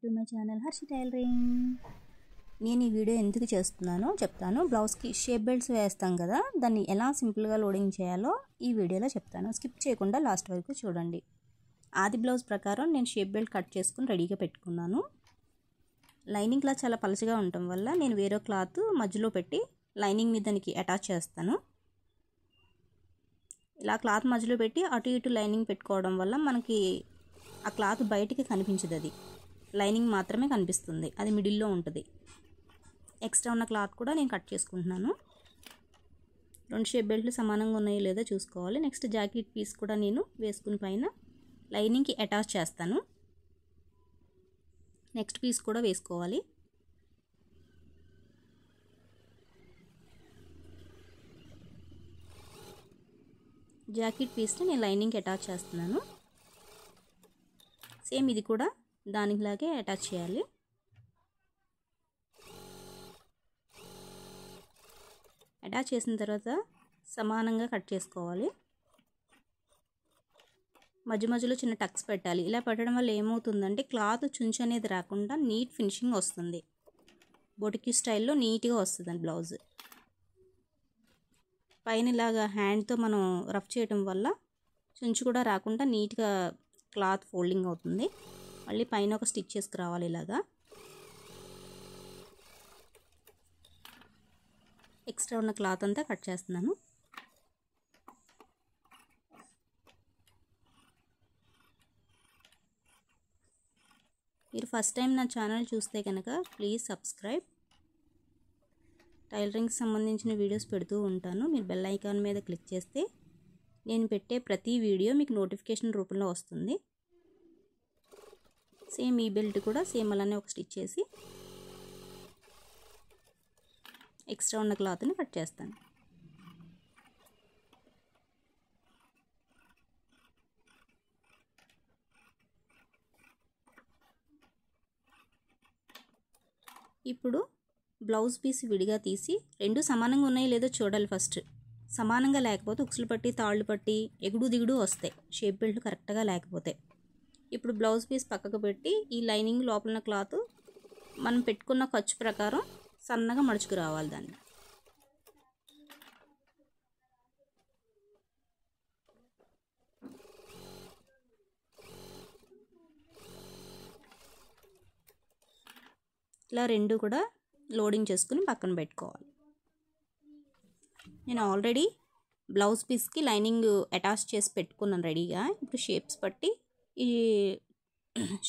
To my channel Harshi tailoring. నేను ఈ video ఎందుకు చేస్తున్నానో చెప్తాను. బ్లౌజ్కి షేప్ బెల్ట్స్ వేస్తాం కదా, దాన్ని ఎలా సింపుల్గా లోడింగ్ చేయాలో ఈ వీడియోలో చెప్తాను. స్కిప్ చేయకుండా లాస్ట్ వరకు చూడండి. ఆది బ్లౌజ్ ప్రకారం నేను షేప్ బెల్ట్ కట్ చేసుకుని రెడీగా పెట్టుకున్నాను. లైనింగ్ క్లాత్ చాలా పలచగా ఉండటం వల్ల నేను వేరే క్లాత్ మధ్యలో పెట్టి లైనింగ్ మీద దానికి అటాచ్ చేస్తాను. ఇలా క్లాత్ మధ్యలో పెట్టి అటు ఇటు లైనింగ్ పెట్టుకోవడం వల్ల మనకి ఆ క్లాత్ బయటికి కనిపించదు, అది లైనింగ్ మాత్రమే కనిపిస్తుంది, అది మిడిల్లో ఉంటుంది. ఎక్స్ట్రా ఉన్న క్లాత్ కూడా నేను కట్ చేసుకుంటున్నాను. రెండు షేప్ బెల్ట్లు సమానంగా ఉన్నాయో లేదో చూసుకోవాలి. నెక్స్ట్ జాకెట్ పీస్ కూడా నేను వేసుకుని పైన లైనింగ్కి అటాచ్ చేస్తాను. నెక్స్ట్ పీస్ కూడా వేసుకోవాలి. జాకెట్ పీస్ని నేను లైనింగ్కి అటాచ్ చేస్తున్నాను. సేమ్ ఇది కూడా దానిలాగే అటాచ్ చేయాలి. అటాచ్ చేసిన తర్వాత సమానంగా కట్ చేసుకోవాలి. మధ్య మధ్యలో చిన్న టక్స్ పెట్టాలి. ఇలా పెట్టడం వల్ల ఏమవుతుందంటే క్లాత్ చుంచు అనేది రాకుండా నీట్ ఫినిషింగ్ వస్తుంది. బొటికి స్టైల్లో నీట్గా వస్తుంది బ్లౌజ్. పైన ఇలాగా హ్యాండ్తో మనం రఫ్ చేయడం వల్ల చుంచు కూడా రాకుండా నీట్గా క్లాత్ ఫోల్డింగ్ అవుతుంది. మళ్ళీ పైన ఒక స్టిచ్ చేసుకురావాలి. ఇలాగా ఎక్స్ట్రా ఉన్న క్లాత్ అంతా కట్ చేస్తున్నాను. మీరు ఫస్ట్ టైం నా ఛానల్ చూస్తే కనుక ప్లీజ్ సబ్స్క్రైబ్. టైలరింగ్కి సంబంధించిన వీడియోస్ పెడుతూ ఉంటాను. మీరు బెల్ ఐకాన్ మీద క్లిక్ చేస్తే నేను పెట్టే ప్రతి వీడియో మీకు నోటిఫికేషన్ రూపంలో వస్తుంది. సేమ్ ఈ బెల్ట్ కూడా సేమ్ అలానే ఒక స్టిచ్ చేసి ఎక్స్ట్రా ఉన్న క్లాత్ని కట్ చేస్తాను. ఇప్పుడు బ్లౌజ్ పీస్ విడిగా తీసి రెండు సమానంగా ఉన్నాయో లేదో చూడాలి. ఫస్ట్ సమానంగా లేకపోతే ఉక్సులు పట్టి తాళ్ళు పట్టి ఎగుడు దిగుడు వస్తాయి, షేప్ బెల్ట్ కరెక్ట్గా లేకపోతే. ఇప్పుడు బ్లౌజ్ పీస్ పక్కకు పెట్టి ఈ లైనింగ్ లోపల క్లాత్ మనం పెట్టుకున్న ఖర్చు ప్రకారం సన్నగా మడుచుకు రావాలి. దాన్ని ఇలా రెండు కూడా లోడింగ్ చేసుకుని పక్కన పెట్టుకోవాలి. నేను ఆల్రెడీ బ్లౌజ్ పీస్కి లైనింగ్ అటాచ్ చేసి పెట్టుకున్నాను రెడీగా. ఇప్పుడు షేప్స్ పట్టి ఈ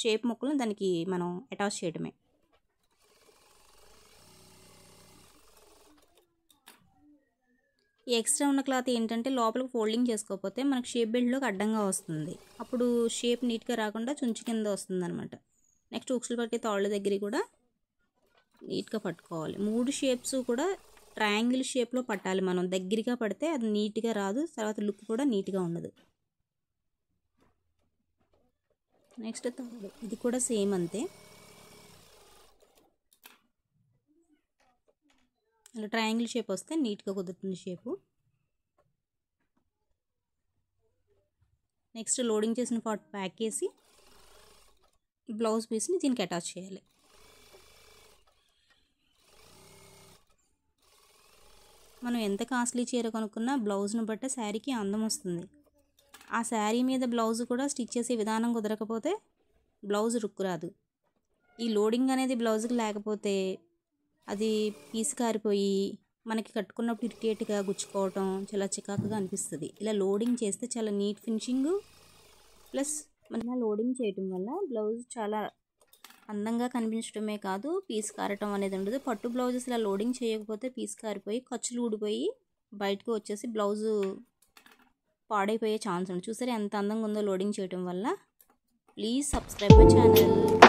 షేప్ ముక్కలను దానికి మనం అటాచ్ చేయడమే. ఈ ఎక్స్ట్రా ఉన్న క్లాత్ ఏంటంటే లోపలికి ఫోల్డింగ్ చేసుకోకపోతే మనకు షేప్ బెల్ట్లోకి అడ్డంగా వస్తుంది. అప్పుడు షేప్ నీట్గా రాకుండా చుంచు కింద వస్తుంది అనమాట. నెక్స్ట్ ఉక్సులు పట్టి తాళ్ళ దగ్గర కూడా నీట్గా పట్టుకోవాలి. మూడు షేప్స్ కూడా ట్రయాంగిల్ షేప్లో పట్టాలి. మనం దగ్గరగా పడితే అది నీట్గా రాదు, తర్వాత లుక్ కూడా నీట్గా ఉండదు. నెక్స్ట్ తాడు, ఇది కూడా సేమ్ అంతే. అలా ట్రయాంగిల్ షేప్ వస్తే నీట్గా కుదురుతుంది షేపు. నెక్స్ట్ లోడింగ్ చేసిన పార్ట్ ప్యాక్ చేసి బ్లౌజ్ పీస్ని దీనికి అటాచ్ చేయాలి. మనం ఎంత కాస్ట్లీ చీర కొనుక్కున్నా బ్లౌజ్ను బట్టే శారీకి అందం వస్తుంది. ఆ శారీ మీద బ్లౌజ్ కూడా స్టిచ్ చేసే విధానం కుదరకపోతే బ్లౌజ్ రుక్కు రాదు. ఈ లోడింగ్ అనేది బ్లౌజ్కి లేకపోతే అది పీసు కారిపోయి మనకి కట్టుకున్నప్పుడు ఇరిటేట్గా గుచ్చుకోవటం చాలా చికాకుగా అనిపిస్తుంది. ఇలా లోడింగ్ చేస్తే చాలా నీట్ ఫినిషింగ్ ప్లస్ మన లోడింగ్ చేయటం వల్ల బ్లౌజ్ చాలా అందంగా కనిపించడమే కాదు, పీస్ కారటం అనేది ఉండదు. పట్టు బ్లౌజెస్ ఇలా లోడింగ్ చేయకపోతే పీస్ కారిపోయి ఖర్చులు ఊడిపోయి బయటకు వచ్చేసి బ్లౌజు పాడైపోయే ఛాన్స్ ఉంది. చూసారా ఎంత అందంగా ఉందో లోడింగ్ చేయటం వల్ల. Please subscribe my channel.